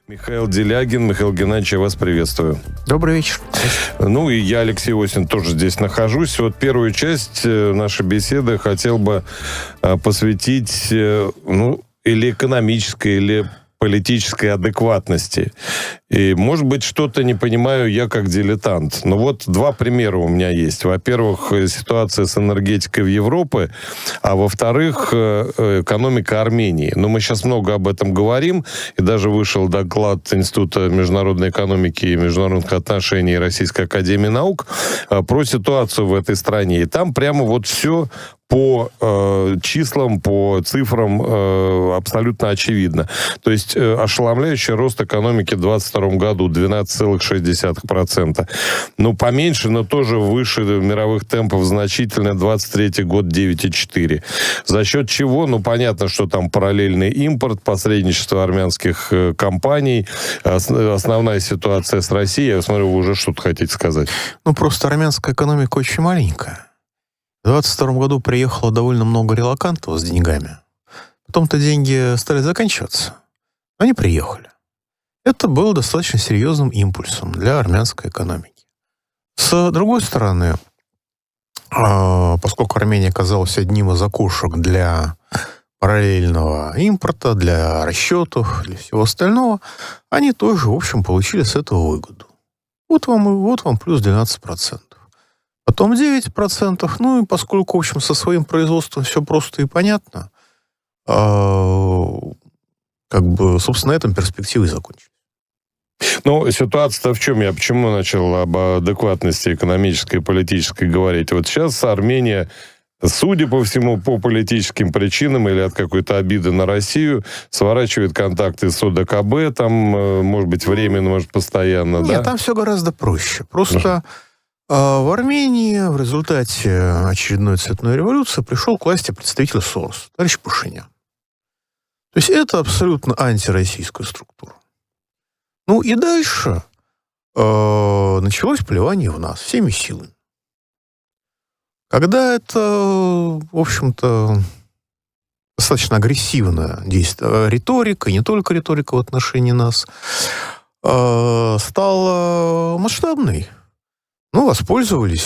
Михаил Делягин. Михаил Геннадьевич, я вас приветствую. Добрый вечер. Ну и я, Алексей Осин, тоже здесь нахожусь. Вот первую часть нашей беседы хотел бы посвятить, или экономической, или политической адекватности. И, может быть, что-то не понимаю я как дилетант. Но вот два примера у меня есть. Во-первых, ситуация с энергетикой в Европе, а во-вторых, экономика Армении. Но мы сейчас много об этом говорим, и даже вышел доклад Института международной экономики и международных отношений Российской академии наук про ситуацию в этой стране. И там прямо вот все по числам, по цифрам абсолютно очевидно. То есть ошеломляющий рост экономики в 2022 году 12,6%. Ну, поменьше, но тоже выше мировых темпов значительно. 23 год 9,4%. За счет чего? Ну, понятно, что там параллельный импорт, посредничество армянских компаний, основная ситуация с Россией. Я смотрю, вы уже что-то хотите сказать. Ну, просто армянская экономика очень маленькая. В 2022 году приехало довольно много релокантов с деньгами. Потом-то деньги стали заканчиваться. Они приехали. Это было достаточно серьезным импульсом для армянской экономики. С другой стороны, поскольку Армения оказалась одним из окошек для параллельного импорта, для расчетов, для всего остального, они тоже, в общем, получили с этого выгоду. Вот вам плюс 12%. Потом 9%, ну и поскольку, в общем, со своим производством все просто и понятно, собственно, на этом перспективы закончились. Ну, ситуация-то в чем? Я почему начал об адекватности экономической и политической говорить? Вот сейчас Армения, судя по всему, по политическим причинам или от какой-то обиды на Россию, сворачивает контакты с ОДКБ, там, может быть, временно, может, постоянно, Нет, там все гораздо проще. Просто... В Армении в результате очередной цветной революции пришел к власти представитель Сороса, товарищ Пашинян. То есть это абсолютно антироссийская структура. Ну и дальше началось плевание в нас всеми силами. Когда это, в общем-то, достаточно агрессивная риторика, и не только риторика в отношении нас, стала масштабной, воспользовались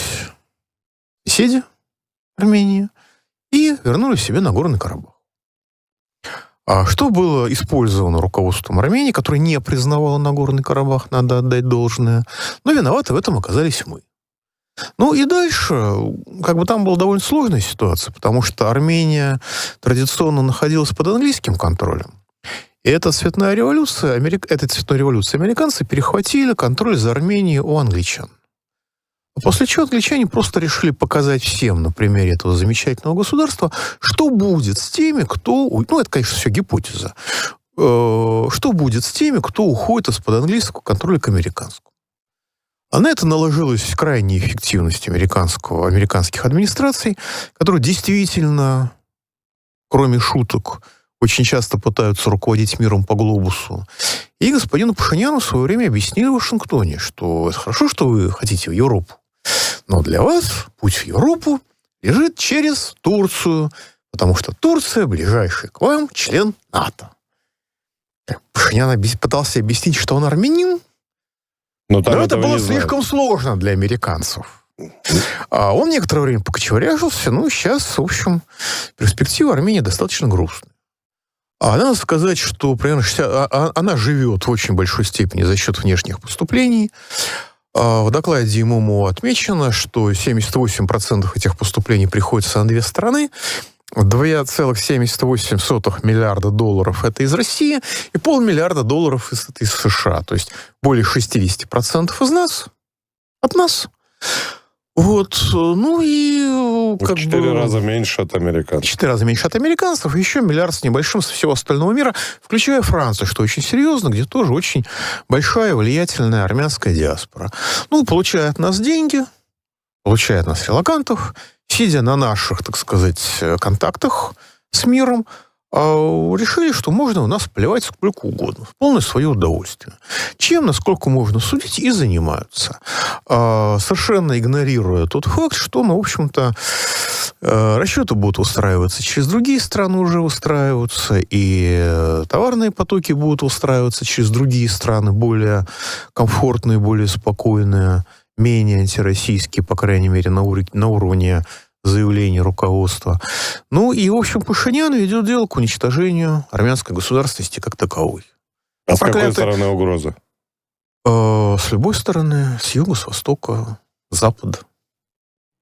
соседи Армении и вернули себе Нагорный Карабах. А что было использовано руководством Армении, которое не признавало Нагорный Карабах, надо отдать должное, но виноваты в этом оказались мы. Ну и дальше, там была довольно сложная ситуация, потому что Армения традиционно находилась под английским контролем. И этой цветной революции американцы перехватили контроль за Арменией у англичан. После чего англичане просто решили показать всем на примере этого замечательного государства, что будет с теми, кто... это, конечно, все гипотеза. Что будет с теми, кто уходит из-под английского контроля к американскому. А на это наложилась крайняя эффективность американских администраций, которые действительно, кроме шуток, очень часто пытаются руководить миром по глобусу. И господину Пашиняну в свое время объяснили в Вашингтоне, что это хорошо, что вы хотите в Европу, но для вас путь в Европу лежит через Турцию, потому что Турция ближайший к вам член НАТО. Пашинян пытался объяснить, что он армянин, но это было слишком сложно для американцев. А он некоторое время покочевряжился, сейчас, в общем, перспектива Армении достаточно грустная. А надо сказать, что примерно она живет в очень большой степени за счет внешних поступлений. В докладе МОМО отмечено, что 78% этих поступлений приходится на две страны. 2,78 миллиарда долларов это из России и $500 миллиарда из США. То есть более 60% из нас, от нас. Вот, в 4 раза меньше от американцев. 4 раза меньше от американцев, еще $1 миллиард с небольшим со всего остального мира, включая Францию, что очень серьезно, где тоже очень большая влиятельная армянская диаспора. Получая от нас деньги, получая от нас релокантов, сидя на наших, так сказать, контактах с миром, решили, что можно у нас плевать сколько угодно, в полное свое удовольствие. Чем, насколько можно судить, и занимаются. Совершенно игнорируя тот факт, что, в общем-то, расчеты будут устраиваться через другие страны, уже устраиваются, и товарные потоки будут устраиваться через другие страны, более комфортные, более спокойные, менее антироссийские, по крайней мере, на уровне заявлений руководства. И, в общем, Пашинян ведет дело к уничтожению армянской государственности как таковой. А с какой стороны угроза? С любой стороны, с юга, с востока, с запада.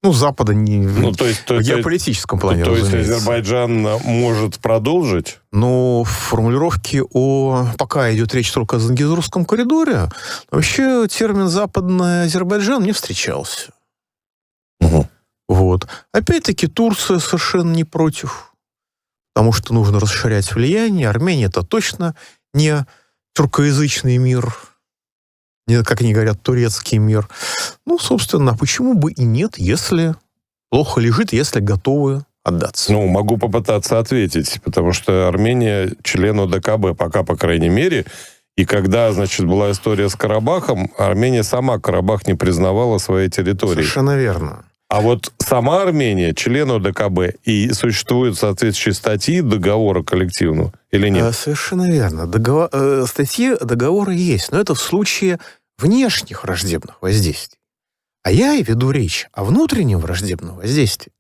Запада не в геополитическом плане, то есть разумеется. Азербайджан может продолжить? В формулировке пока идет речь только о Зангезурском коридоре, вообще термин «западный Азербайджан» не встречался. Угу. Опять-таки Турция совершенно не против, потому что нужно расширять влияние. Армения — это точно не тюркоязычный мир, не, как они говорят, турецкий мир. Собственно, почему бы и нет, если плохо лежит, если готовы отдаться? Могу попытаться ответить, потому что Армения член ОДКБ, пока, по крайней мере, и когда, была история с Карабахом, Армения сама Карабах не признавала своей территории. Совершенно верно. А вот сама Армения член ОДКБ, и существуют соответствующие статьи договора коллективного, или нет? Совершенно верно. Статьи договора есть, но это в случае внешних враждебных воздействий. А я и веду речь о внутреннем враждебном воздействии,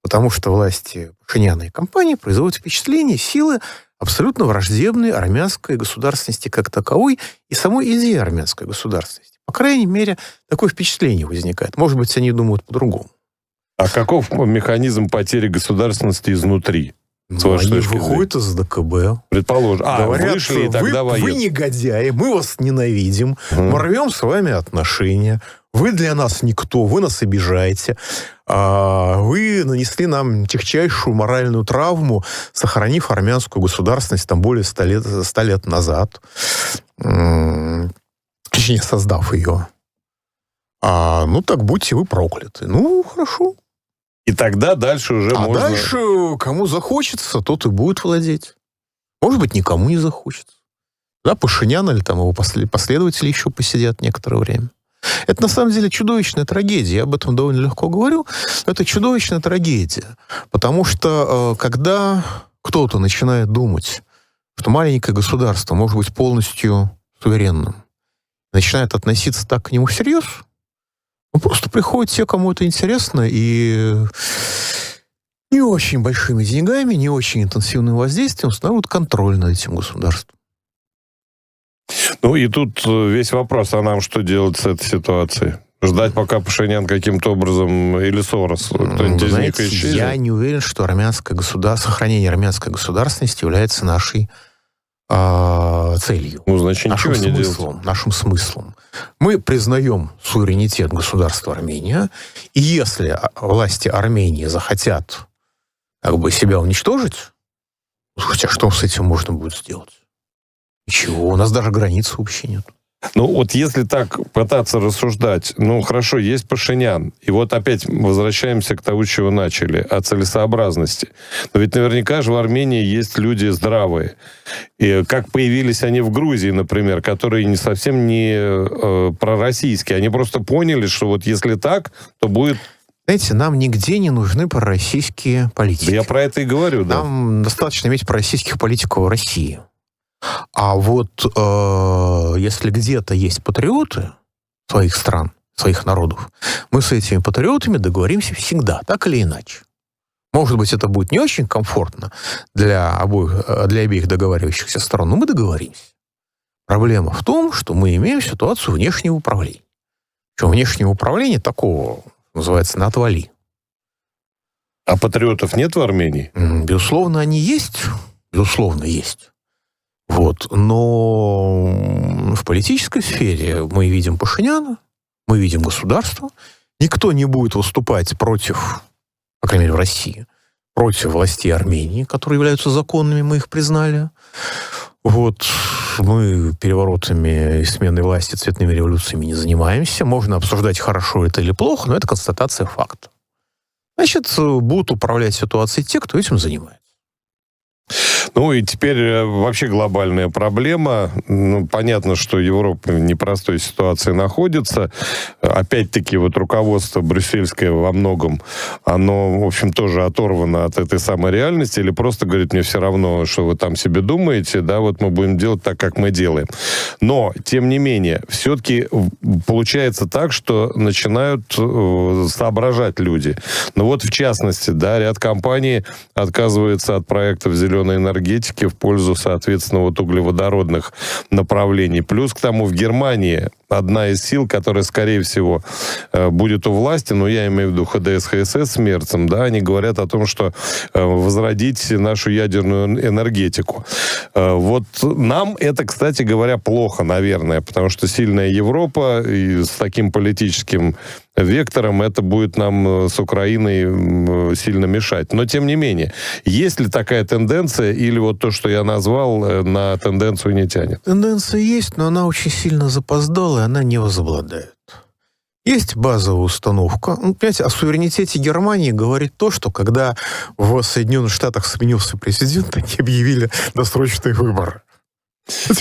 потому что власти Пашиняна и компании производят впечатление силы абсолютно враждебной армянской государственности как таковой и самой идеи армянской государственности. По крайней мере, такое впечатление возникает. Может быть, они думают по-другому. А каков механизм потери государственности изнутри? Они выходят из ДКБ. Предположим. Говорят, вышли, и тогда вы негодяи, мы вас ненавидим, мы рвем с вами отношения, вы для нас никто, вы нас обижаете, вы нанесли нам тягчайшую моральную травму, сохранив армянскую государственность более 100 лет назад, точнее, создав ее. Так будьте вы прокляты. Хорошо. И тогда дальше уже можно... А дальше кому захочется, тот и будет владеть. Может быть, никому не захочется. Пашинян или его последователи еще посидят некоторое время. Это, на самом деле, чудовищная трагедия. Я об этом довольно легко говорю. Это чудовищная трагедия. Потому что, когда кто-то начинает думать, что маленькое государство может быть полностью суверенным, начинает относиться так к нему всерьез, просто приходят те, кому это интересно, и не очень большими деньгами, не очень интенсивным воздействием устанавливают контроль над этим государством. И тут весь вопрос, а нам что делать с этой ситуацией? Ждать, пока Пашинян каким-то образом или Сорос, кто-нибудь из них исчезнет? Я не уверен, что сохранение армянской государственности является нашей целью. Значит, ничего не делать. Нашим смыслом. Мы признаем суверенитет государства Армения, и если власти Армении захотят себя уничтожить, хотя что с этим можно будет сделать? Ничего, у нас даже границы вообще нет. Если так пытаться рассуждать, хорошо, есть Пашинян, и опять возвращаемся к тому, с чего начали, о целесообразности. Но ведь наверняка же в Армении есть люди здравые. И как появились они в Грузии, например, которые не совсем не пророссийские. Они просто поняли, что если так, то будет... Знаете, нам нигде не нужны пророссийские политики. Да я про это и говорю, да. Нам достаточно иметь пророссийских политиков в России. А если где-то есть патриоты своих стран, своих народов, мы с этими патриотами договоримся всегда, так или иначе. Может быть, это будет не очень комфортно для обеих договаривающихся сторон, но мы договоримся. Проблема в том, что мы имеем ситуацию внешнего управления. Причем внешнего управления такого, называется, на отвали. А патриотов нет в Армении? Безусловно, они есть. Безусловно, есть. Но в политической сфере мы видим Пашиняна, мы видим государство. Никто не будет выступать против, по крайней мере, в России, против властей Армении, которые являются законными, мы их признали. Мы переворотами и сменой власти, цветными революциями не занимаемся. Можно обсуждать, хорошо это или плохо, но это констатация факта. Значит, будут управлять ситуацией те, кто этим занимается. Ну и теперь вообще глобальная проблема. Ну, понятно, что Европа в непростой ситуации находится. Опять-таки вот руководство брюссельское во многом, оно, в общем, тоже оторвано от этой самой реальности, или просто говорит, мне все равно, что вы там себе думаете, да, вот мы будем делать так, как мы делаем. Но, тем не менее, все-таки получается так, что начинают соображать люди. Ну вот, в частности, да, ряд компаний отказывается от проектов зеленой энергетики в пользу, соответственно, вот углеводородных направлений. Плюс к тому в Германии одна из сил, которая, скорее всего, будет у власти, но я имею в виду ХДС, ХСС с Мерцем, да, они говорят о том, что возродить нашу ядерную энергетику. Вот нам это, кстати говоря, плохо, наверное, потому что сильная Европа и с таким политическим вектором это будет нам с Украиной сильно мешать. Но, тем не менее, есть ли такая тенденция, или вот то, что я назвал, на тенденцию не тянет? Тенденция есть, но она очень сильно запоздала, и она не возобладает. Есть базовая установка. Ну, понимаете, о суверенитете Германии говорит то, что когда в Соединенных Штатах сменился президент, они объявили досрочные выборы.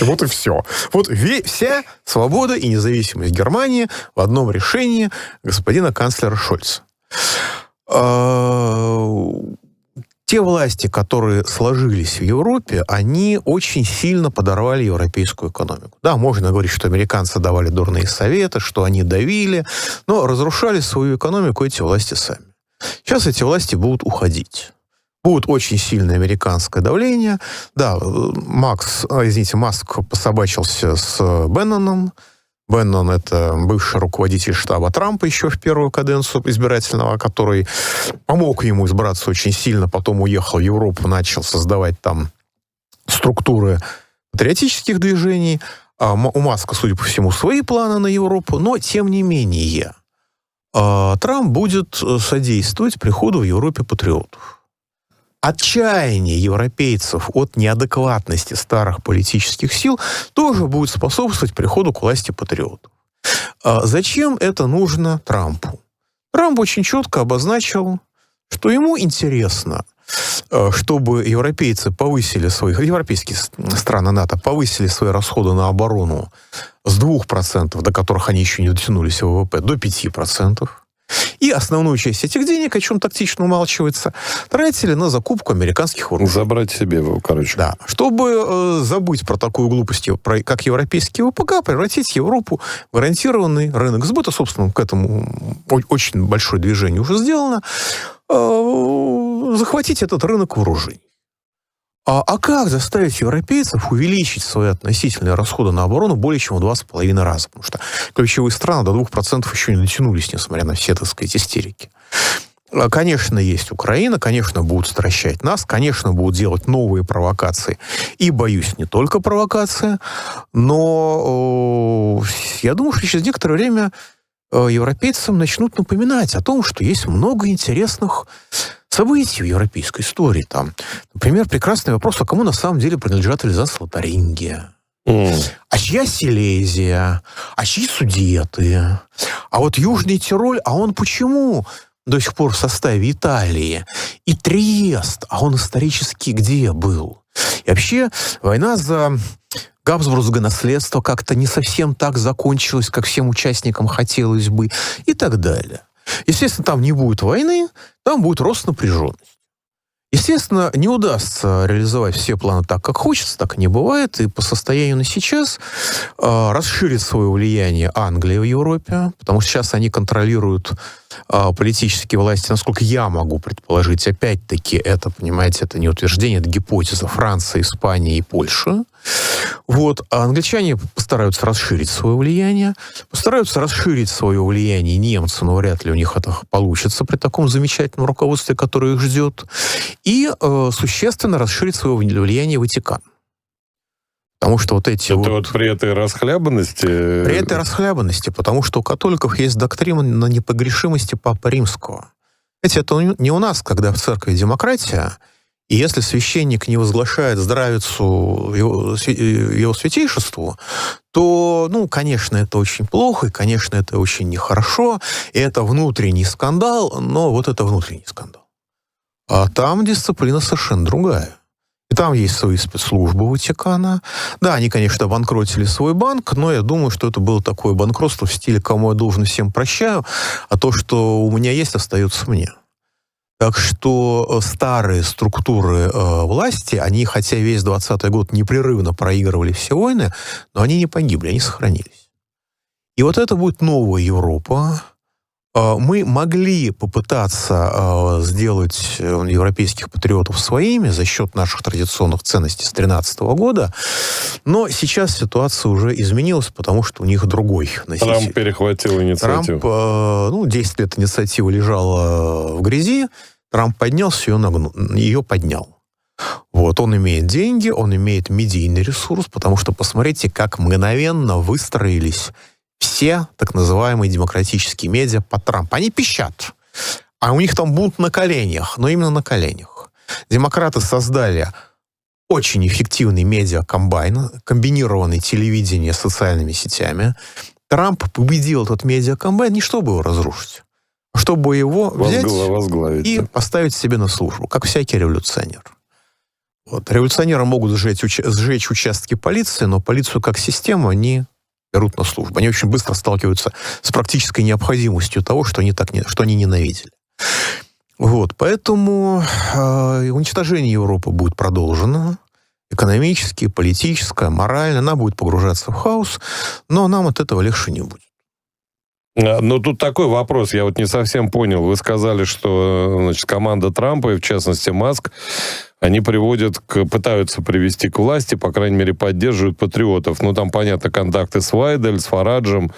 Вот и все. Вот вся свобода и независимость Германии в одном решении господина канцлера Шольца. Те власти, которые сложились в Европе, они очень сильно подорвали европейскую экономику. Да, можно говорить, что американцы давали дурные советы, что они давили, но разрушали свою экономику эти власти сами. Сейчас эти власти будут уходить. Будет очень сильное американское давление. Да, Маск пособачился с Бенноном. Беннон — это бывший руководитель штаба Трампа еще в первую каденцию избирательного, который помог ему избраться очень сильно, потом уехал в Европу, начал создавать там структуры патриотических движений. У Маска, судя по всему, свои планы на Европу, но тем не менее Трамп будет содействовать приходу в Европе патриотов. Отчаяние европейцев от неадекватности старых политических сил тоже будет способствовать приходу к власти патриотов. Зачем это нужно Трампу? Трамп очень четко обозначил, что ему интересно, чтобы европейцы повысили европейские страны НАТО повысили свои расходы на оборону с 2%, до которых они еще не дотянулись в ВВП, до 5%. И основную часть этих денег, о чем тактично умалчивается, тратили на закупку американских вооружений. Забрать себе его, короче. Да. Чтобы забыть про такую глупость, как европейский ВПК, превратить Европу в гарантированный рынок сбыта. Собственно, к этому очень большое движение уже сделано. Захватить этот рынок вооружений. А как заставить европейцев увеличить свои относительные расходы на оборону более чем в 2,5 раза? Потому что ключевые страны до 2% еще не дотянулись, несмотря на все, так сказать, истерики. Конечно, есть Украина, конечно, будут стращать нас, конечно, будут делать новые провокации. И, боюсь, не только провокации, но я думаю, что через некоторое время европейцам начнут напоминать о том, что есть много интересных событий в европейской истории. Там, например, прекрасный вопрос, а кому на самом деле принадлежат Эльзас-Лотарингия? А чья Силезия? А чьи Судеты? А вот Южный Тироль, а он почему до сих пор в составе Италии? И Триест, а он исторически где был? И вообще война за Габсбургское наследство как-то не совсем так закончилась, как всем участникам хотелось бы, и так далее. Естественно, там не будет войны, там будет рост напряженности. Естественно, не удастся реализовать все планы так, как хочется, так и не бывает. И по состоянию на сейчас расширит свое влияние Англия в Европе, потому что сейчас они контролируют политические власти, насколько я могу предположить. Опять-таки, это, понимаете, это не утверждение, это гипотеза Франции, Испании и Польши. Вот. А англичане постараются расширить свое влияние, постараются расширить свое влияние немцы, но вряд ли у них это получится при таком замечательном руководстве, которое их ждет, и существенно расширить свое влияние Ватикан. Потому что вот эти это вот при этой расхлябанности... При этой расхлябанности, потому что у католиков есть доктрина на непогрешимости Папы Римского. Знаете, это не у нас, когда в церкви демократия, и если священник не возглашает здравицу его святейшеству, то, конечно, это очень плохо, и, конечно, это очень нехорошо, и это внутренний скандал, но вот это внутренний скандал. А там дисциплина совершенно другая. И там есть свои спецслужбы Ватикана. Да, они, конечно, обанкротили свой банк, но я думаю, что это было такое банкротство в стиле «кому я должен, всем прощаю», а то, что у меня есть, остается мне. Так что старые структуры власти, они, хотя весь 20-й год непрерывно проигрывали все войны, но они не погибли, они сохранились. И вот это будет новая Европа. Мы могли попытаться сделать европейских патриотов своими за счет наших традиционных ценностей с 2013 года, но сейчас ситуация уже изменилась, потому что у них другой носитель. Трамп перехватил инициативу. Трамп, 10 лет инициатива лежала в грязи, Трамп поднялся, ее поднял. Вот, он имеет деньги, он имеет медийный ресурс, потому что посмотрите, как мгновенно выстроились все так называемые демократические медиа под Трампа. Они пищат, а у них там бунт на коленях, но именно на коленях. Демократы создали очень эффективный медиакомбайн, комбинированный телевидение с социальными сетями. Трамп победил этот медиакомбайн не чтобы его разрушить, а чтобы его взять возглавить, и поставить себе на службу, как всякий революционер. Вот. Революционеры могут сжечь участки полиции, но полицию как систему они берут на службу. Они очень быстро сталкиваются с практической необходимостью того, что они ненавидели. Вот, поэтому уничтожение Европы будет продолжено. Экономически, политическое, морально. Она будет погружаться в хаос, но нам от этого легче не будет. Но тут такой вопрос, я вот не совсем понял. Вы сказали, что, значит, команда Трампа, и в частности Маск, они пытаются привести к власти, по крайней мере, поддерживают патриотов. Ну, там, понятно, контакты с Вайдель, с Фараджем,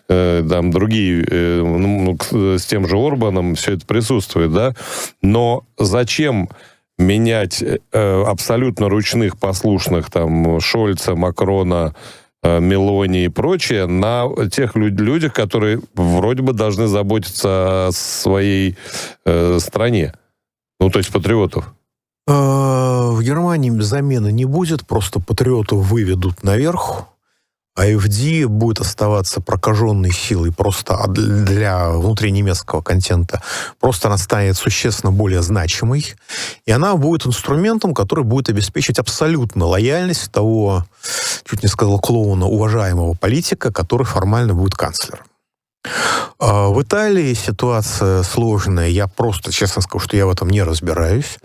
там другие, с тем же Орбаном, все это присутствует, да? Но зачем менять абсолютно ручных, послушных, там, Шольца, Макрона, Мелони и прочее на тех людях, которые вроде бы должны заботиться о своей стране? Ну, то есть патриотов. В Германии замены не будет, просто патриотов выведут наверх, а AfD будет оставаться прокаженной силой просто для внутреннемецкого контента. Просто она станет существенно более значимой, и она будет инструментом, который будет обеспечить абсолютно лояльность того, чуть не сказал клоуна, уважаемого политика, который формально будет канцлером. В Италии ситуация сложная. Я просто, честно скажу, что я в этом не разбираюсь,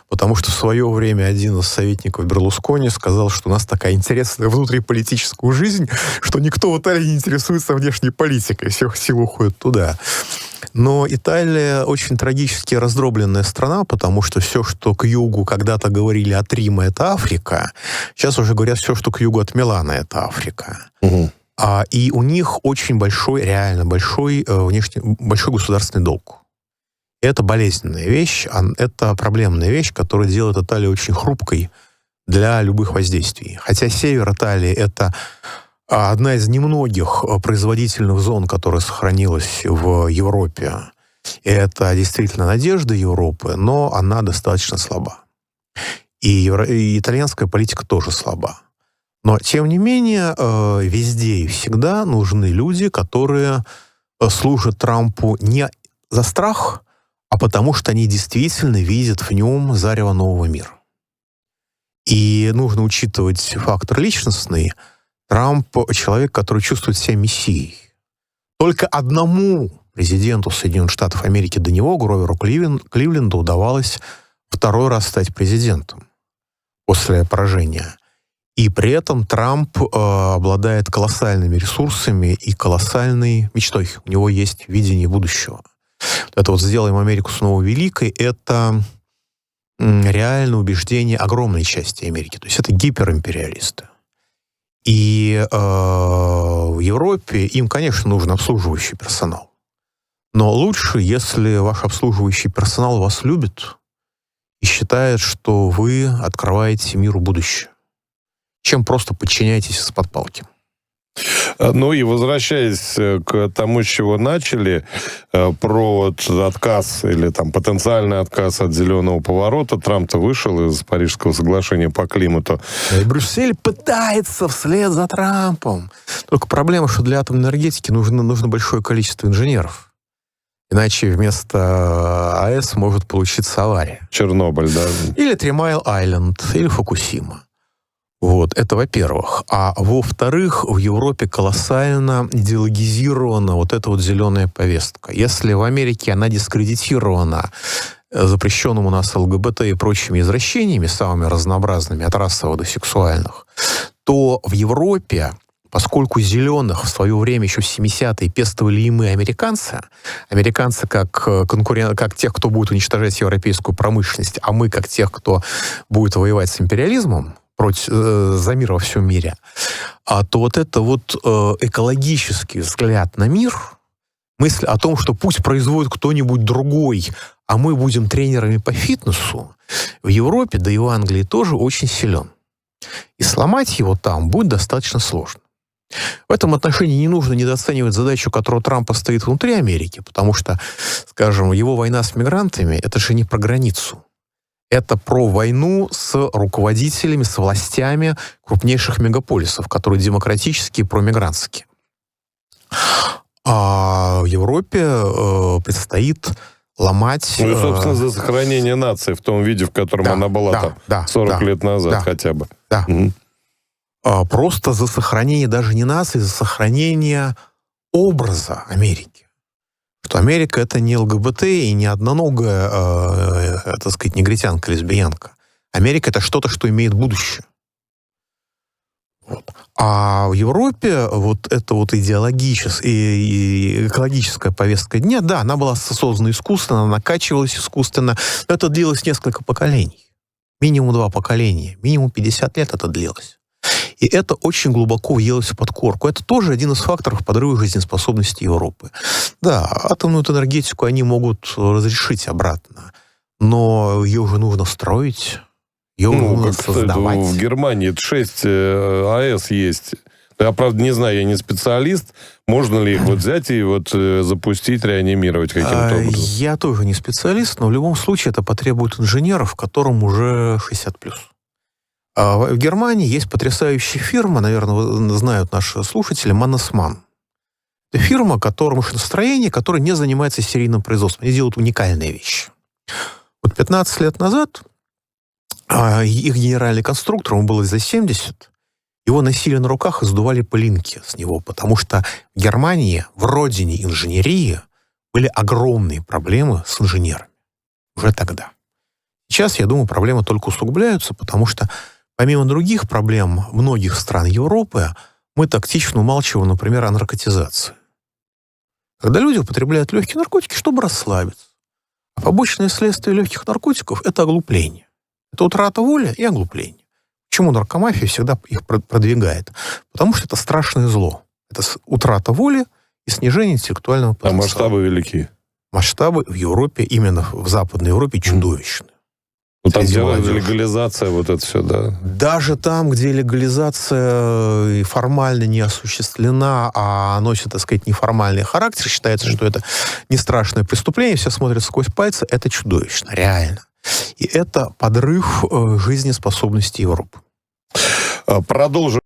потому что в свое время один из советников Берлускони сказал, что у нас такая интересная внутриполитическая жизнь, что никто в Италии не интересуется внешней политикой, все силы уходят туда. Но Италия очень трагически раздробленная страна, потому что все, что к югу когда-то говорили от Рима, это Африка, сейчас уже говорят все, что к югу от Милана, это Африка. И у них очень большой, реально большой государственный долг. Это болезненная вещь, это проблемная вещь, которая делает Италию очень хрупкой для любых воздействий. Хотя север Италии — это одна из немногих производительных зон, которая сохранилась в Европе. И это действительно надежда Европы, но она достаточно слаба. И итальянская политика тоже слаба. Но, тем не менее, везде и всегда нужны люди, которые служат Трампу не за страх, а потому что они действительно видят в нем зарево нового мира. И нужно учитывать фактор личностный. Трамп — человек, который чувствует себя мессией. Только одному президенту Соединенных Штатов Америки до него, Гроверу Кливленду, удавалось второй раз стать президентом после поражения. И при этом Трамп обладает колоссальными ресурсами и колоссальной мечтой. У него есть видение будущего. Это вот «Сделаем Америку снова великой» — это реальное убеждение огромной части Америки. То есть это гиперимпериалисты. И в Европе им, конечно, нужен обслуживающий персонал. Но лучше, если ваш обслуживающий персонал вас любит и считает, что вы открываете миру будущее, чем просто подчиняетесь из-под палки. Ну и возвращаясь к тому, с чего начали, про вот отказ или там потенциальный отказ от зеленого поворота, Трамп-то вышел из Парижского соглашения по климату. И Брюссель пытается вслед за Трампом. Только проблема, что для атомной энергетики нужно большое количество инженеров. Иначе вместо АЭС может получиться авария. Чернобыль, да. Или Три Майл-Айленд, или Фукусима. Вот, это во-первых. А во-вторых, в Европе колоссально идеологизирована вот эта вот зеленая повестка. Если в Америке она дискредитирована запрещенным у нас ЛГБТ и прочими извращениями, самыми разнообразными, от расовых до сексуальных, то в Европе, поскольку зеленых в свое время, еще в 70-е, пестовали и мы, американцы как тех, кто будет уничтожать европейскую промышленность, а мы как тех, кто будет воевать с империализмом, за мир во всем мире, то вот это вот экологический взгляд на мир, мысль о том, что пусть производит кто-нибудь другой, а мы будем тренерами по фитнесу, в Европе, да и в Англии тоже очень силен. И сломать его там будет достаточно сложно. В этом отношении не нужно недооценивать задачу, которую Трампа стоит внутри Америки, потому что, скажем, его война с мигрантами — это же не про границу. Это про войну с руководителями, с властями крупнейших мегаполисов, которые демократические и промигрантские. А в Европе предстоит ломать... Ну и, собственно, за сохранение нации в том виде, в котором она была 40 лет назад хотя бы. Да. Просто за сохранение даже не нации, за сохранение образа Америки. Что Америка — это не ЛГБТ и не одноногая, так сказать, негритянка, лесбиянка. Америка — это что-то, что имеет будущее. Вот. А в Европе вот эта вот идеологическая и экологическая повестка дня, да, она была создана искусственно, она накачивалась искусственно, но это длилось несколько поколений. Минимум 2 поколения. Минимум 50 лет это длилось. И это очень глубоко въелось в подкорку. Это тоже один из факторов подрыва жизнеспособности Европы. Да, атомную энергетику они могут разрешить обратно, но ее уже нужно строить, ее нужно создавать. В Германии 6 АЭС есть. Я, правда, не знаю, я не специалист. Можно ли их вот взять и вот запустить, реанимировать каким-то образом? Я тоже не специалист, но в любом случае это потребует инженеров, которым уже 60+. В Германии есть потрясающая фирма, наверное, знают наши слушатели, Mannesmann. Это фирма, которая машиностроение, которая не занимается серийным производством. Они делают уникальные вещи. Вот 15 лет назад их генеральный конструктор, ему было за 70, его носили на руках и сдували пылинки с него, потому что в Германии, в родине инженерии, были огромные проблемы с инженерами. Уже тогда. Сейчас, я думаю, проблемы только усугубляются, потому что помимо других проблем многих стран Европы, мы тактично умалчиваем, например, о наркотизации. Когда люди употребляют легкие наркотики, чтобы расслабиться. А побочное следствие легких наркотиков — это оглупление. Это утрата воли и оглупление. Почему наркомафия всегда их продвигает? Потому что это страшное зло. Это утрата воли и снижение интеллектуального потенциала. А масштабы велики? Масштабы в Европе, именно в Западной Европе, чудовищные. Ну, там легализация, вот это все, да. Даже там, где легализация формально не осуществлена, а носит, так сказать, неформальный характер, считается, что это не страшное преступление, все смотрят сквозь пальцы, это чудовищно, реально. И это подрыв жизнеспособности Европы. Продолжим.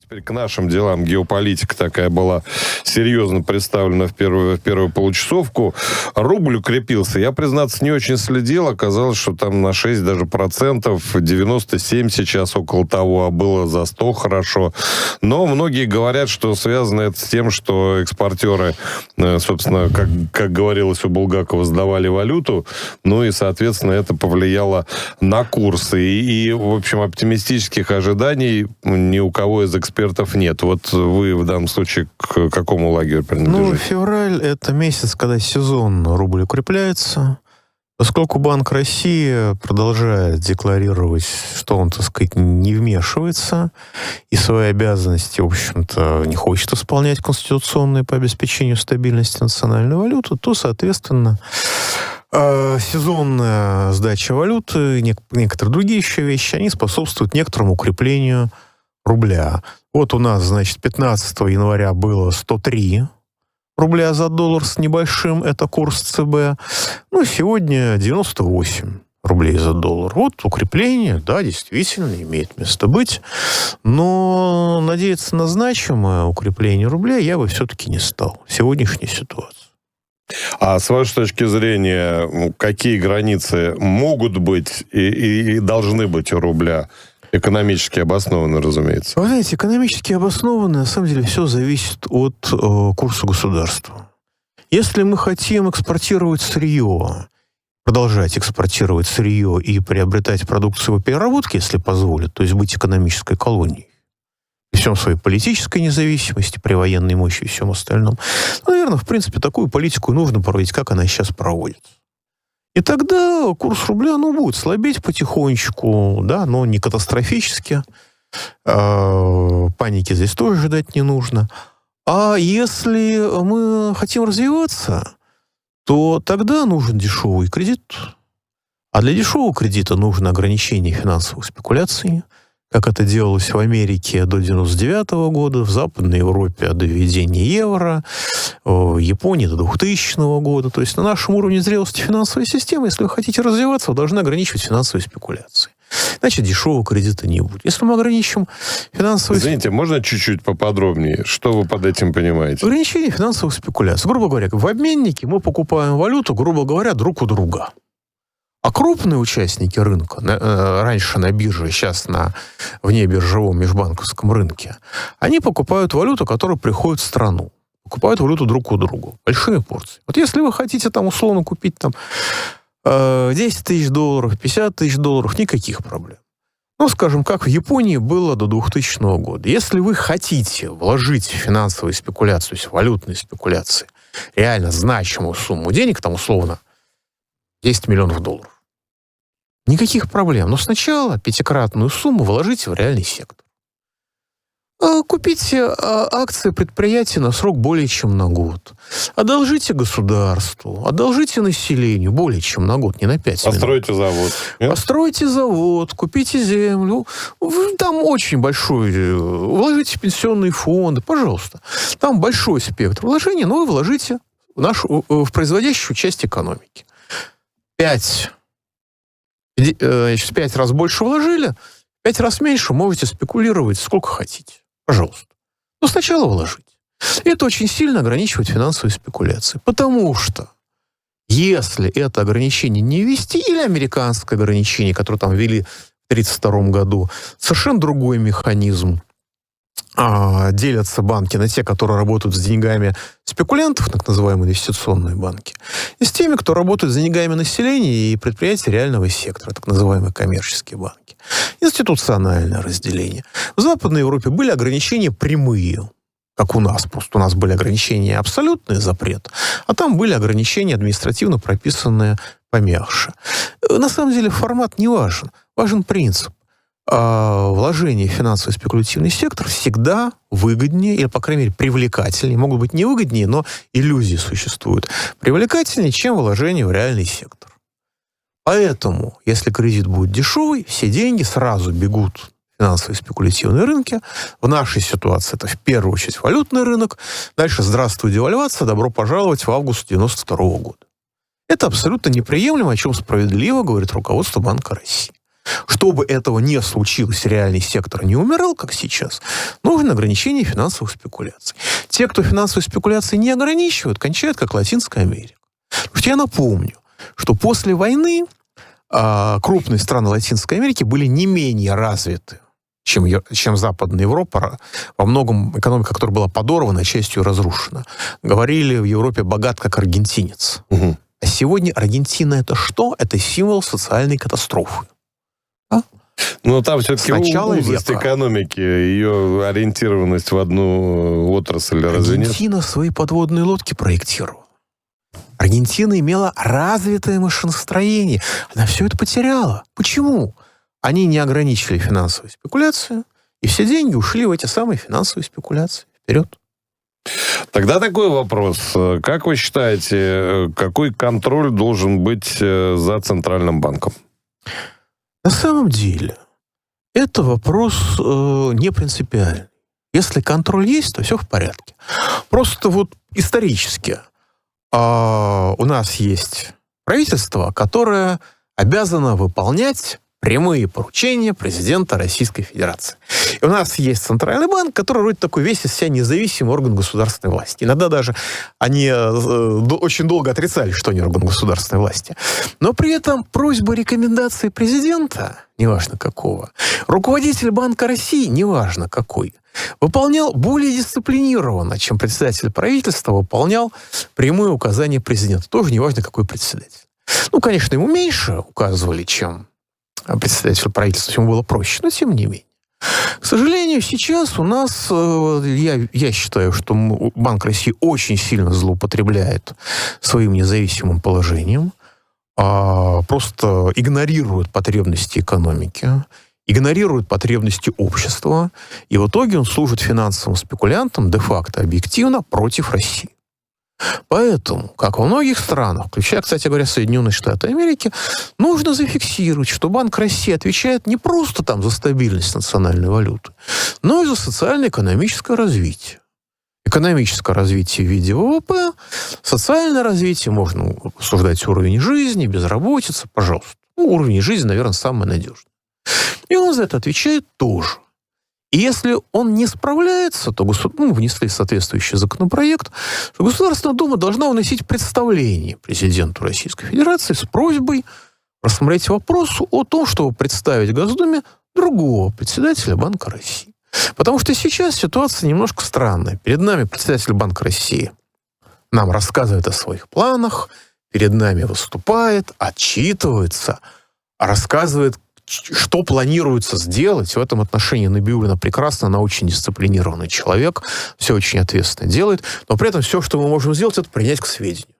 Теперь к нашим делам. Геополитика такая была серьезно представлена в первую получасовку. Рубль укрепился. Я, признаться, не очень следил. Оказалось, что там на 6 даже процентов, 97 сейчас около того, а было за 100 хорошо. Но многие говорят, что связано это с тем, что экспортеры, собственно, как говорилось у Булгакова, сдавали валюту. Ну и, соответственно, это повлияло на курсы. И в общем, оптимистических ожиданий ни у кого из экспертов нет. Вот вы в данном случае к какому лагерю принадлежите? Ну, февраль — это месяц, когда сезонно рубль укрепляется. Поскольку Банк России продолжает декларировать, что он, так сказать, не вмешивается и свои обязанности, в общем-то, не хочет исполнять конституционные по обеспечению стабильности национальной валюты, то, соответственно, сезонная сдача валюты и некоторые другие еще вещи, они способствуют некоторому укреплению рубля. Вот у нас, значит, 15 января было 103 рубля за доллар с небольшим, это курс ЦБ. Ну, сегодня 98 рублей за доллар. Вот укрепление, да, действительно, имеет место быть. Но надеяться на значимое укрепление рубля я бы все-таки не стал в сегодняшней ситуации. А с вашей точки зрения, какие границы могут быть и должны быть у рубля? Экономически обоснованно, разумеется. Вы знаете, экономически обоснованно, на самом деле, все зависит от курса государства. Если мы хотим экспортировать сырье, продолжать экспортировать сырье и приобретать продукцию его переработки, если позволят, то есть быть экономической колонией, при всем своей политической независимости, при военной мощи и всем остальном, наверное, в принципе, такую политику нужно проводить, как она сейчас проводится. И тогда курс рубля, будет слабеть потихонечку, да, но не катастрофически. Паники здесь тоже ждать не нужно. А если мы хотим развиваться, то тогда нужен дешевый кредит. А для дешевого кредита нужно ограничение финансовых спекуляций, как это делалось в Америке до 1999 года, в Западной Европе до введения евро, в Японии до 2000 года. То есть на нашем уровне зрелости финансовой системы, если вы хотите развиваться, вы должны ограничивать финансовые спекуляции. Значит, дешевого кредита не будет. Если мы ограничим финансовые... Извините, можно чуть-чуть поподробнее? Что вы под этим понимаете? Ограничение финансовых спекуляций. Грубо говоря, в обменнике мы покупаем валюту, грубо говоря, друг у друга. А крупные участники рынка, раньше на бирже, сейчас на внебиржевом межбанковском рынке, они покупают валюту, которая приходит в страну. Покупают валюту друг у друга. Большие порции. Вот если вы хотите там условно купить там 10 тысяч долларов, 50 тысяч долларов, никаких проблем. Скажем, как в Японии было до 2000 года. Если вы хотите вложить в финансовые спекуляции, то есть валютные спекуляции, реально значимую сумму денег, там условно 10 миллионов долларов, никаких проблем. Но сначала пятикратную сумму вложите в реальный сектор. Купите акции предприятия на срок более чем на год. Одолжите государству, одолжите населению более чем на год, не на 5 минут. Постройте завод. Постройте завод, купите землю. Там очень большой... Вложите в пенсионные фонды, пожалуйста. Там большой спектр вложений, но вы вложите в производящую часть экономики. 5 раз больше вложили, 5 раз меньше можете спекулировать сколько хотите. Пожалуйста. Но сначала вложите. И это очень сильно ограничивает финансовые спекуляции. Потому что если это ограничение не ввести, или американское ограничение, которое там ввели в 1932 году, совершенно другой механизм. Делятся банки на те, которые работают с деньгами спекулянтов, так называемые инвестиционные банки, и с теми, кто работает с деньгами населения и предприятий реального сектора, так называемые коммерческие банки. Институциональное разделение. В Западной Европе были ограничения прямые, как у нас. Просто у нас были ограничения абсолютные, запрет, а там были ограничения административно прописанные помягче. На самом деле формат не важен. Важен принцип. Вложение в финансовый спекулятивный сектор всегда выгоднее, или, по крайней мере, привлекательнее. Могут быть не выгоднее, но иллюзии существуют. Привлекательнее, чем вложение в реальный сектор. Поэтому, если кредит будет дешевый, все деньги сразу бегут в финансовые спекулятивные рынки. В нашей ситуации это в первую очередь валютный рынок. Дальше здравствуй, девальвация, добро пожаловать в август 1992 года. Это абсолютно неприемлемо, о чем справедливо говорит руководство Банка России. Чтобы этого не случилось, реальный сектор не умирал, как сейчас, нужно ограничение финансовых спекуляций. Те, кто финансовые спекуляции не ограничивают, кончают, как Латинская Америка. Потому что я напомню, что после войны крупные страны Латинской Америки были не менее развиты, чем Западная Европа, во многом экономика, которая была подорвана, частью разрушена. Говорили в Европе богат, как аргентинец. Угу. А сегодня Аргентина это что? Это символ социальной катастрофы. Но там все-таки узость века. Экономики, ее ориентированность в одну отрасль, разве нет? Аргентина свои подводные лодки проектировала. Аргентина имела развитое машиностроение. Она все это потеряла. Почему? Они не ограничили финансовые спекуляции, и все деньги ушли в эти самые финансовые спекуляции. Вперед. Тогда такой вопрос. Как вы считаете, какой контроль должен быть за Центральным банком? На самом деле, это вопрос не принципиальный. Если контроль есть, то все в порядке. Просто вот исторически у нас есть правительство, которое обязано выполнять прямые поручения президента Российской Федерации. И у нас есть Центральный банк, который вроде такой весь из себя независимый орган государственной власти. Иногда даже они очень долго отрицали, что они орган государственной власти. Но при этом просьбы, рекомендации президента, неважно какого, руководитель Банка России, неважно какой, выполнял более дисциплинированно, чем председатель правительства выполнял прямые указания президента. Тоже неважно какой председатель. Ну, конечно, ему меньше указывали, чем председателю правительства, ему было проще, но тем не менее. К сожалению, сейчас у нас, я считаю, что Банк России очень сильно злоупотребляет своим независимым положением, просто игнорирует потребности экономики, игнорирует потребности общества, и в итоге он служит финансовым спекулянтом де-факто объективно против России. Поэтому, как во многих странах, включая, кстати говоря, Соединенные Штаты Америки, нужно зафиксировать, что Банк России отвечает не просто там за стабильность национальной валюты, но и за социально-экономическое развитие. Экономическое развитие в виде ВВП, социальное развитие, можно обсуждать уровень жизни, безработица, пожалуйста. Уровень жизни, наверное, самый надежный. И он за это отвечает тоже. И если он не справляется, то внесли соответствующий законопроект, что Государственная Дума должна вносить представление президенту Российской Федерации с просьбой рассмотреть вопрос о том, чтобы представить Госдуме другого председателя Банка России. Потому что сейчас ситуация немножко странная. Перед нами председатель Банка России нам рассказывает о своих планах, перед нами выступает, отчитывается, рассказывает, что планируется сделать. В этом отношении Набиуллина прекрасно, она очень дисциплинированный человек, все очень ответственно делает, но при этом все, что мы можем сделать, это принять к сведению.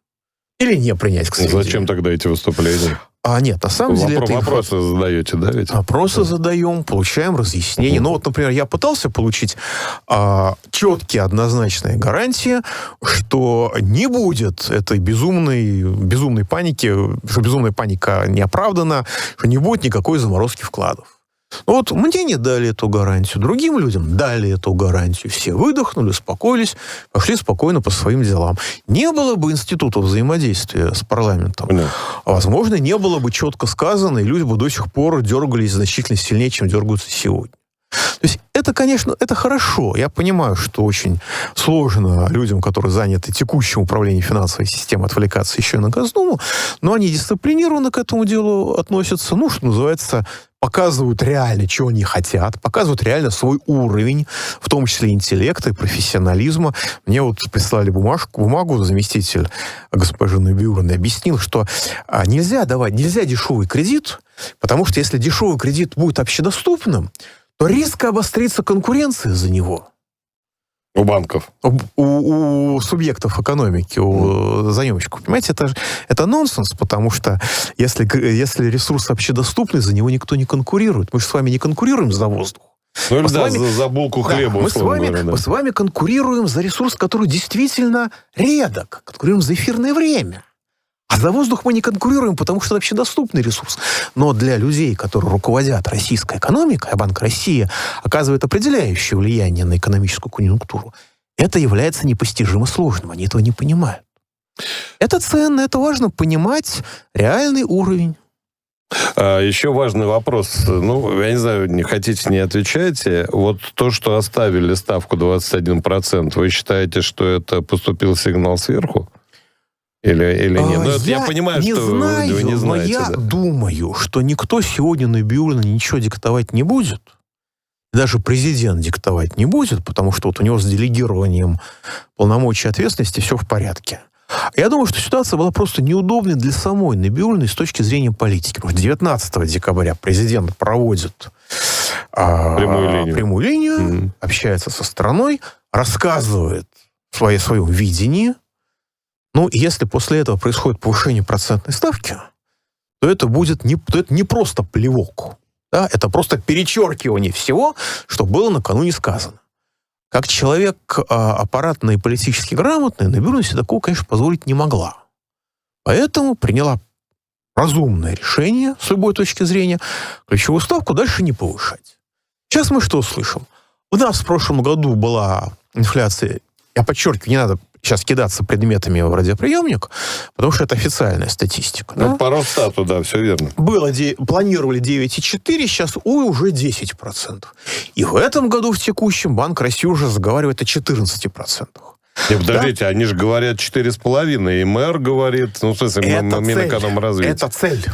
Или не принять к сведению. Зачем тогда эти выступления? Нет, на самом деле... Вопросы задаете, да, ведь? Вопросы задаем, получаем разъяснения. Ну вот, например, я пытался получить четкие, однозначные гарантии, что не будет этой безумной паники, что безумная паника не оправдана, что не будет никакой заморозки вкладов. Вот мне не дали эту гарантию, другим людям дали эту гарантию. Все выдохнули, успокоились, пошли спокойно по своим делам. Не было бы института взаимодействия с парламентом, возможно, не было бы четко сказано, и люди бы до сих пор дергались значительно сильнее, чем дергаются сегодня. То есть это, конечно, это хорошо. Я понимаю, что очень сложно людям, которые заняты текущим управлением финансовой системой, отвлекаться еще и на Госдуму, но они дисциплинированно к этому делу относятся, что называется, показывают реально, чего они хотят, показывают реально свой уровень, в том числе интеллекта и профессионализма. Мне вот прислали бумагу, заместитель госпожи Набиуллиной объяснил, что нельзя дешевый кредит, потому что если дешевый кредит будет общедоступным, то резко обострится конкуренция за него. У банков. У субъектов экономики, у заемщиков. Понимаете, это нонсенс, потому что если ресурс общедоступный, за него никто не конкурирует. Мы же с вами не конкурируем за воздух. Или за булку хлеба. Мы с вами конкурируем за ресурс, который действительно редок. Конкурируем за эфирное время. А за воздух мы не конкурируем, потому что это общедоступный ресурс. Но для людей, которые руководят российской экономикой, а Банк России оказывает определяющее влияние на экономическую конъюнктуру, это является непостижимо сложным. Они этого не понимают. Это ценно, это важно понимать реальный уровень. Еще важный вопрос. Я не знаю, не хотите, не отвечайте. Вот то, что оставили ставку 21%, вы считаете, что это поступил сигнал сверху? Или нет? Я понимаю, что вы не знаете. Но я думаю, что никто сегодня Набиуллина ничего диктовать не будет. Даже президент диктовать не будет, потому что вот у него с делегированием полномочий и ответственности все в порядке. Я думаю, что ситуация была просто неудобной для самой Набиуллиной с точки зрения политики. Потому что 19 декабря президент проводит прямую линию, общается со страной, рассказывает о своем видении. Если после этого происходит повышение процентной ставки, то это будет не просто плевок. Да? Это просто перечеркивание всего, что было накануне сказано. Как человек аппаратный и политически грамотный, Набиуллина себе такого, конечно, позволить не могла. Поэтому приняла разумное решение, с любой точки зрения, ключевую ставку дальше не повышать. Сейчас мы что слышим? У нас в прошлом году была инфляция, я подчеркиваю, не надо сейчас кидаться предметами в радиоприемник, потому что это официальная статистика. Ну, да? по Росстату, да, все верно. Планировали 9,4, сейчас, уже 10%. И в этом году, в текущем, Банк России уже заговаривает о 14%. Не, подождите, они же говорят 4,5, и мэр говорит, ну, в смысле, Минэкономразвития. Это цель.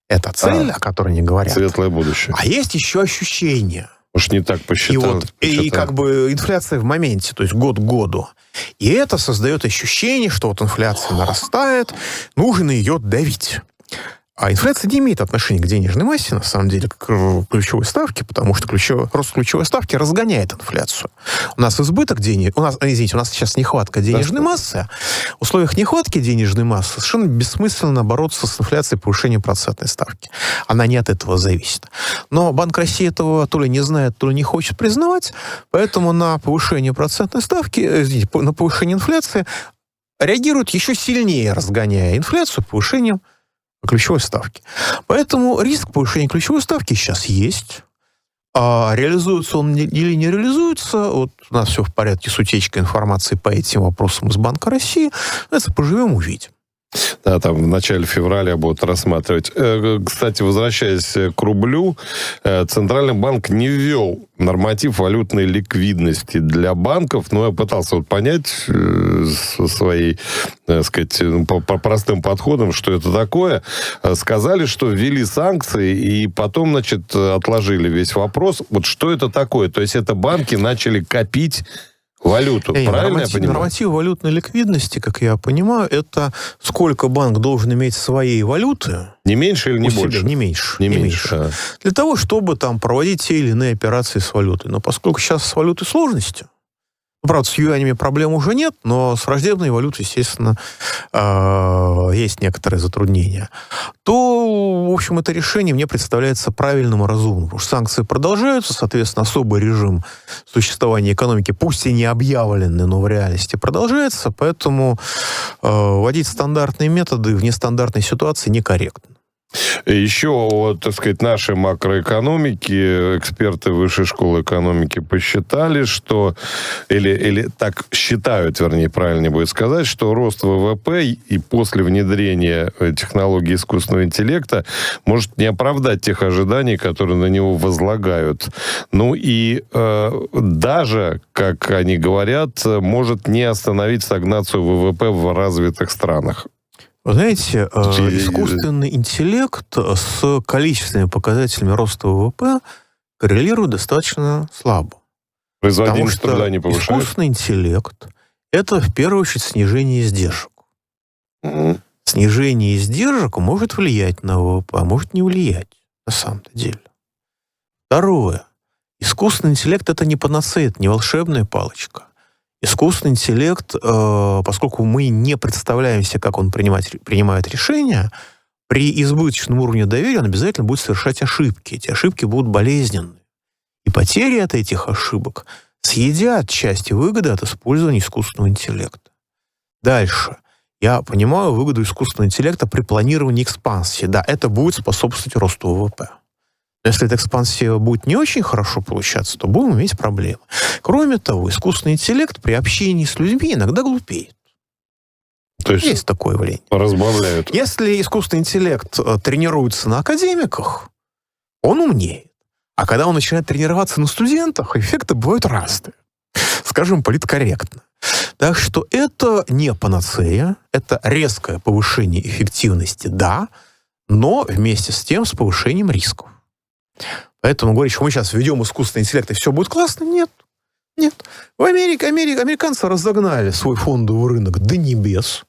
Это цель, о которой они говорят. Светлое будущее. А есть еще ощущение. Уж не так посчитал. И как бы инфляция в моменте, то есть год к году. И это создает ощущение, что вот инфляция нарастает, нужно ее давить. А инфляция не имеет отношения к денежной массе, на самом деле, к ключевой ставке, потому что рост ключевой ставки разгоняет инфляцию. У нас избыток денег, у нас сейчас нехватка денежной массы. В условиях нехватки денежной массы совершенно бессмысленно бороться с инфляцией повышением процентной ставки. Она не от этого зависит. Но Банк России этого то ли не знает, то ли не хочет признавать, поэтому на повышение процентной ставки, на повышение инфляции реагирует еще сильнее, разгоняя инфляцию повышением ключевой ставки. Поэтому риск повышения ключевой ставки сейчас есть. А реализуется он или не реализуется, вот у нас все в порядке с утечкой информации по этим вопросам из Банка России, это поживем, увидим. Да, там в начале февраля будут рассматривать. Кстати, возвращаясь к рублю, Центральный банк не ввел норматив валютной ликвидности для банков, но я пытался вот понять со своей, так сказать, по простым подходам, что это такое. Сказали, что ввели санкции, и потом, значит, отложили весь вопрос. Вот что это такое? То есть это банки начали копить валюту, правильно я понимаю? Норматив валютной ликвидности, как я понимаю, это сколько банк должен иметь своей валюты. Не меньше или не больше? Не меньше. Не меньше. А. Для того, чтобы там проводить те или иные операции с валютой. Но поскольку сейчас с валютой сложности, правда, с юанями проблем уже нет, но с враждебной валютой, естественно, есть некоторые затруднения, то, в общем, это решение мне представляется правильным и разумным. Потому что санкции продолжаются, соответственно, особый режим существования экономики, пусть и не объявленный, но в реальности продолжается, поэтому вводить стандартные методы в нестандартной ситуации некорректно. Еще, вот, так сказать, наши макроэкономики, эксперты Высшей школы экономики посчитали, что, или так считают, вернее, правильнее будет сказать, что рост ВВП и после внедрения технологий искусственного интеллекта может не оправдать тех ожиданий, которые на него возлагают. Ну и даже, как они говорят, может не остановить стагнацию ВВП в развитых странах. Вы знаете, искусственный интеллект с количественными показателями роста ВВП коррелирует достаточно слабо. Производительность труда не повышает? Искусственный интеллект – это, в первую очередь, снижение издержек. Снижение издержек может влиять на ВВП, а может не влиять, на самом-то деле. Второе. Искусственный интеллект – это не панацея, это не волшебная палочка. Искусственный интеллект, поскольку мы не представляем себе, как он принимает решения, при избыточном уровне доверия он обязательно будет совершать ошибки. Эти ошибки будут болезненны. И потери от этих ошибок съедят часть выгоды от использования искусственного интеллекта. Дальше. Я понимаю выгоду искусственного интеллекта при планировании экспансии. Да, это будет способствовать росту ВВП. Если эта экспансия будет не очень хорошо получаться, то будем иметь проблемы. Кроме того, искусственный интеллект при общении с людьми иногда глупеет. То есть такое явление. Разбавляют. Если искусственный интеллект тренируется на академиках, он умнеет. А когда он начинает тренироваться на студентах, эффекты бывают разные. Скажем, политкорректно. Так что это не панацея, это резкое повышение эффективности, да, но вместе с тем с повышением рисков. Поэтому говорить, что мы сейчас введем искусственный интеллект, и все будет классно, нет. Нет. В Америке американцы разогнали свой фондовый рынок до небес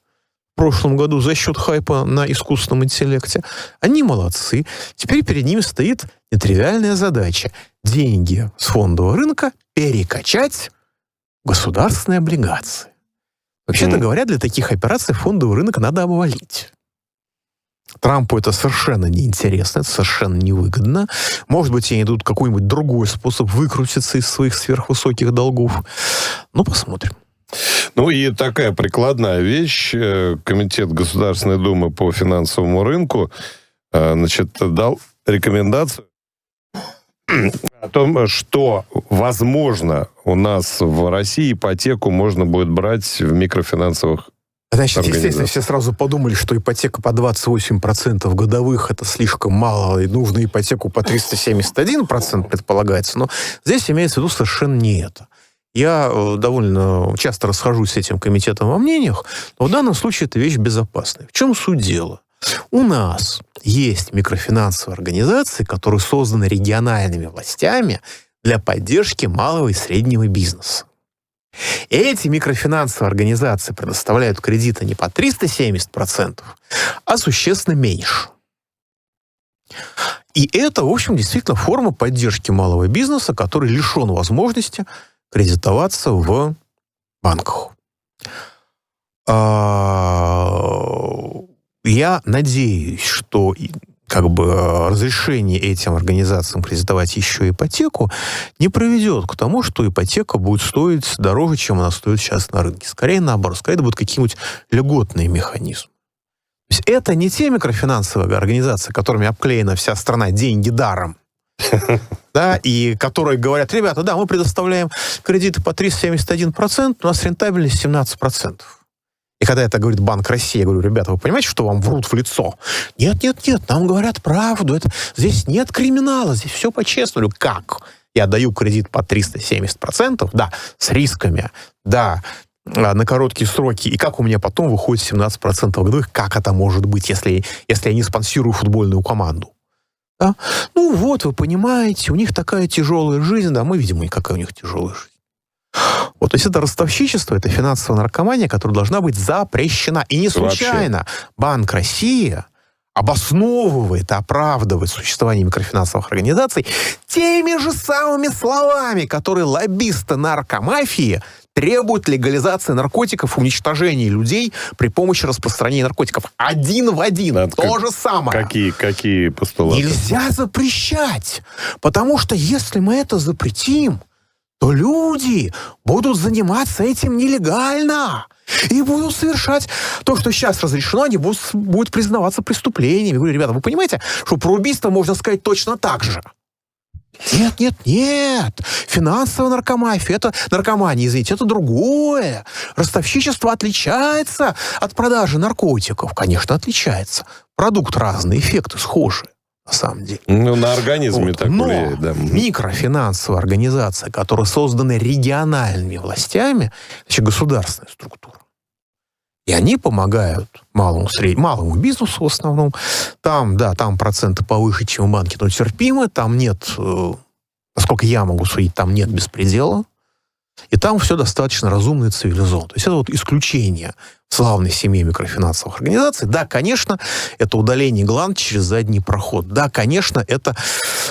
в прошлом году за счет хайпа на искусственном интеллекте. Они молодцы. Теперь перед ними стоит нетривиальная задача. Деньги с фондового рынка перекачать в государственные облигации. Вообще-то говоря, для таких операций фондовый рынок надо обвалить. Трампу это совершенно неинтересно, это совершенно невыгодно. Может быть, они найдут какой-нибудь другой способ выкрутиться из своих сверхвысоких долгов. Ну, посмотрим. Ну и такая прикладная вещь. Комитет Государственной Думы по финансовому рынку, значит, дал рекомендацию О том, что, возможно, у нас в России ипотеку можно будет брать в микрофинансовых Значит, естественно, все сразу подумали, что ипотека по 28% годовых это слишком мало, и нужно ипотеку по 371% предполагается. Но здесь имеется в виду совершенно не это. Я довольно часто расхожусь с этим комитетом во мнениях, но в данном случае это вещь безопасная. В чем суть дела? У нас есть микрофинансовые организации, которые созданы региональными властями для поддержки малого и среднего бизнеса. И эти микрофинансовые организации предоставляют кредиты не по 370%, а существенно меньше. И это, в общем, действительно форма поддержки малого бизнеса, который лишен возможности кредитоваться в банках. Я надеюсь, что разрешение этим организациям кредитовать еще ипотеку не приведет к тому, что ипотека будет стоить дороже, чем она стоит сейчас на рынке. Скорее наоборот, скорее это будут какие-нибудь льготные механизмы. То есть это не те микрофинансовые организации, которыми обклеена вся страна деньги даром, да, и которые говорят: ребята, да, мы предоставляем кредиты по 371%, у нас рентабельность 17%. И когда это говорит Банк России, я говорю: ребята, вы понимаете, что вам врут в лицо? Нет, нам говорят правду. Здесь нет криминала, здесь все по-честному. Как? Я даю кредит по 370%, да, с рисками, да, на короткие сроки. И как у меня потом выходит 17% годовых? Как это может быть, если я не спонсирую футбольную команду? Да? Ну вот, вы понимаете, у них такая тяжелая жизнь, да, мы видим, какая у них тяжелая жизнь. Вот, то есть это ростовщичество, это финансовая наркомания, которая должна быть запрещена. И не случайно вообще Банк России обосновывает, оправдывает существование микрофинансовых организаций теми же самыми словами, которые лоббисты наркомафии требуют легализации наркотиков, уничтожения людей при помощи распространения наркотиков. Один в один. То же самое. Какие постулаты? Нельзя запрещать. Потому что если мы это запретим, то люди будут заниматься этим нелегально. И будут совершать то, что сейчас разрешено, они будут признаваться преступлениями. Я говорю: ребята, вы понимаете, что про убийство можно сказать точно так же? Нет. Финансовая наркомафия, это наркомания, извините, это другое. Ростовщичество отличается от продажи наркотиков. Конечно, отличается. Продукт разный, эффекты схожи. На самом деле. Ну, на организме вот. Так влияет, да. Микрофинансовая организация, которая создана региональными властями, это государственная структура. И они помогают малому бизнесу в основном. Там проценты повыше, чем в банке, но терпимы. Там нет, насколько я могу судить, там нет беспредела. И там все достаточно разумно и цивилизованно. То есть это вот исключение славной семьи микрофинансовых организаций. Да, конечно, это удаление гланд через задний проход. Да, конечно, это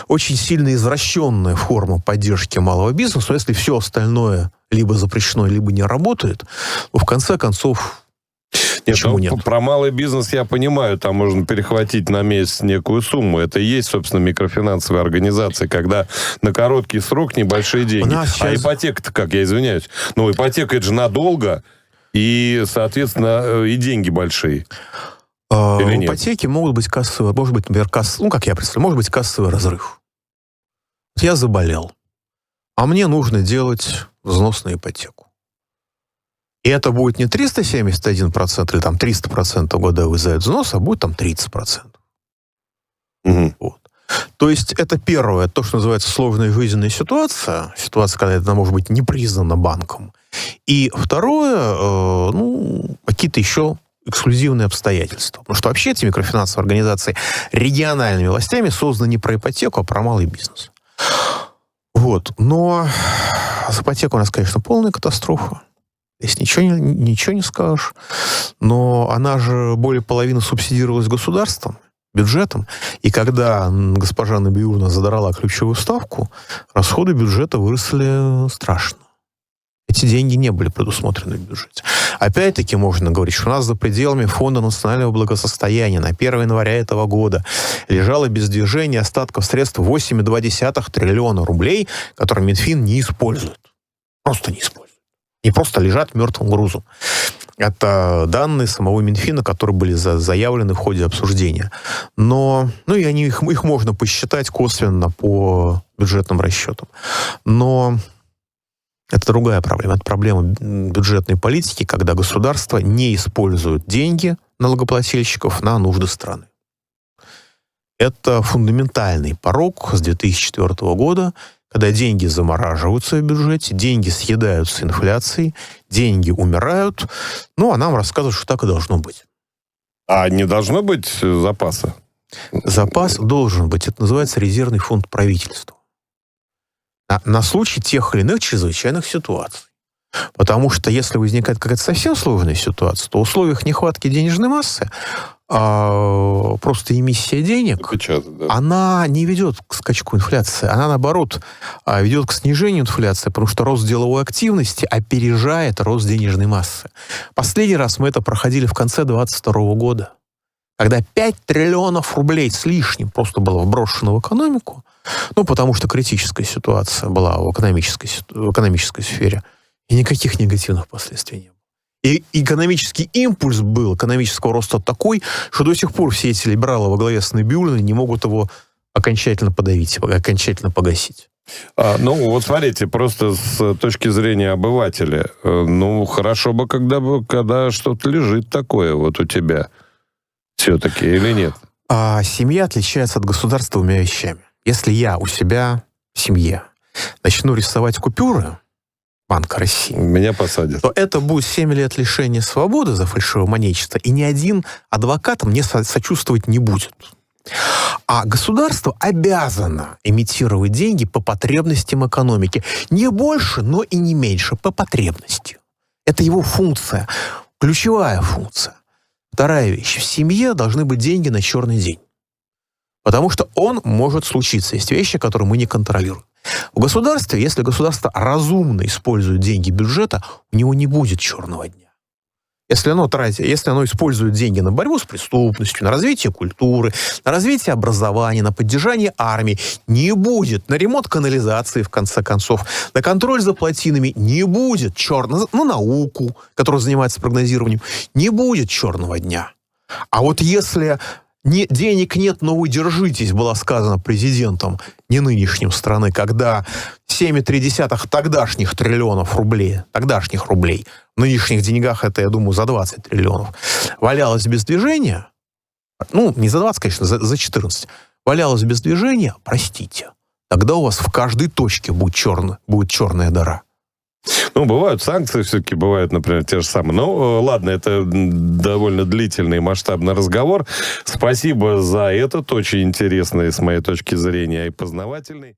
очень сильно извращенная форма поддержки малого бизнеса. Но если все остальное либо запрещено, либо не работает, то в конце концов... Нет? Про малый бизнес я понимаю, там можно перехватить на месяц некую сумму. Это и есть, собственно, микрофинансовые организации, когда на короткий срок небольшие деньги. А ипотека-то как, я извиняюсь? Ну, ипотека — это же надолго, и, соответственно, и деньги большие. Или нет? В ипотеке могут быть кассовые, может быть, например, как я представляю, может быть кассовый разрыв. Я заболел, а мне нужно делать взнос на ипотеку. И это будет не 371% или там 300% годовых за этот взнос, а будет там 30%. Угу. Вот. То есть это первое, то, что называется сложная жизненная ситуация, когда это может быть не признано банком. И второе, какие-то еще эксклюзивные обстоятельства. Потому что вообще эти микрофинансовые организации региональными властями созданы не про ипотеку, а про малый бизнес. Вот. Но с ипотекой у нас, конечно, полная катастрофа. Здесь ничего не скажешь. Но она же более половины субсидировалась государством, бюджетом. И когда госпожа Набиуллина задрала ключевую ставку, расходы бюджета выросли страшно. Эти деньги не были предусмотрены в бюджете. Опять-таки можно говорить, что у нас за пределами Фонда национального благосостояния на 1 января этого года лежало без движения остатков средств 8,2 триллиона рублей, которые Минфин не использует. Просто не использует. И просто лежат мертвым грузом. Это данные самого Минфина, которые были заявлены в ходе обсуждения. Но, и их можно посчитать косвенно по бюджетным расчетам. Но это другая проблема. Это проблема бюджетной политики, когда государство не использует деньги налогоплательщиков на нужды страны. Это фундаментальный порок с 2004 года, когда деньги замораживаются в бюджете, деньги съедаются инфляцией, деньги умирают, а нам рассказывают, что так и должно быть. А не должно быть запаса? Запас должен быть. Это называется резервный фонд правительства. На случай тех или иных чрезвычайных ситуаций. Потому что если возникает какая-то совсем сложная ситуация, то в условиях нехватки денежной массы просто эмиссия денег, она не ведет к скачку инфляции. Она, наоборот, ведет к снижению инфляции, потому что рост деловой активности опережает рост денежной массы. Последний раз мы это проходили в конце 2022 года, когда 5 триллионов рублей с лишним просто было вброшено в экономику, потому что критическая ситуация была в экономической сфере, и никаких негативных последствий не было. И экономический импульс был, экономического роста такой, что до сих пор все эти либералы во главе с Набиуллиной не могут его окончательно подавить, окончательно погасить. Смотрите, просто с точки зрения обывателя, хорошо бы, когда что-то лежит такое вот у тебя все-таки, или нет? Семья отличается от государства двумя вещами. Если я у себя в семье начну рисовать купюры Банка России, меня посадят, то это будет 7 лет лишения свободы за фальшивомонетчество, и ни один адвокат мне сочувствовать не будет. А государство обязано имитировать деньги по потребностям экономики. Не больше, но и не меньше, по потребности. Это его функция, ключевая функция. Вторая вещь. В семье должны быть деньги на черный день. Потому что он может случиться. Есть вещи, которые мы не контролируем. В государстве, если государство разумно использует деньги бюджета, у него не будет черного дня. Если оно использует деньги на борьбу с преступностью, на развитие культуры, на развитие образования, на поддержание армии, не будет. На ремонт канализации, в конце концов, на контроль за плотинами не будет черного. На науку, которая занимается прогнозированием, не будет черного дня. А вот если денег нет, но вы держитесь, было сказано президентом не нынешним страны, когда 7,3 тогдашних триллионов рублей, в нынешних деньгах это, я думаю, за 20 триллионов, валялось без движения, не за 20, конечно, за 14, валялось без движения, простите, тогда у вас в каждой точке будет черная дыра. Бывают санкции, все-таки бывают, например, те же самые. Ладно, это довольно длительный масштабный разговор. Спасибо за этот, очень интересный, с моей точки зрения, и познавательный.